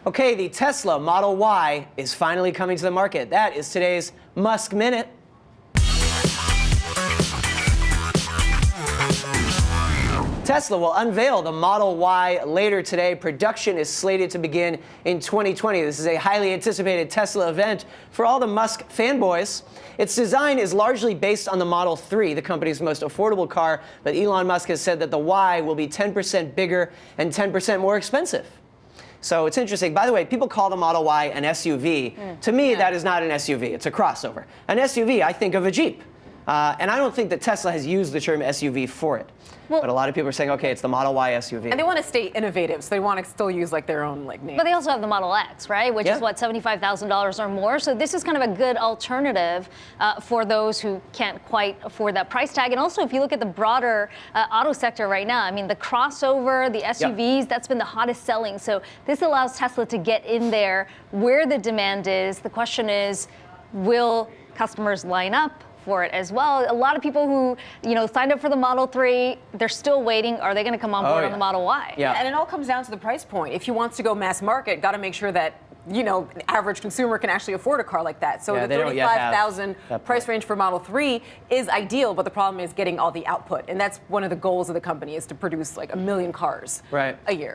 Okay, the Tesla Model Y is finally coming to the market. That is today's Musk Minute. Tesla will unveil the Model Y later today. Production is slated to begin in 2020. This is a highly anticipated Tesla event for all the Musk fanboys. Its design is largely based on the Model 3, the company's most affordable car, but Elon Musk has said that the Y will be 10% bigger and 10% more expensive. So it's interesting. By the way, people call the Model Y an SUV. To me, that is not an SUV. It's a crossover. An SUV, I think of a Jeep. And I don't think that Tesla has used the term SUV for it. But a lot of people are saying, okay, it's the Model Y SUV. And they want to stay innovative, so they want to still use like their own name. But they also have the Model X, right? Which is what, $75,000 or more. So this is kind of a good alternative for those who can't quite afford that price tag. And also, if you look at the broader auto sector right now, I mean, the crossover, the SUVs, that's been the hottest selling. So this allows Tesla to get in there where the demand is. The question is, will customers line up for it as well? A lot of people who, signed up for the Model 3, they're still waiting. Are they going to come on board on the Model Y? Yeah. And it all comes down to the price point. If he wants to go mass market, got to make sure that an average consumer can actually afford a car like that. So the $35,000 price range for Model 3 is ideal, but the problem is getting all the output. And that's one of the goals of the company, is to produce like 1 million cars a year.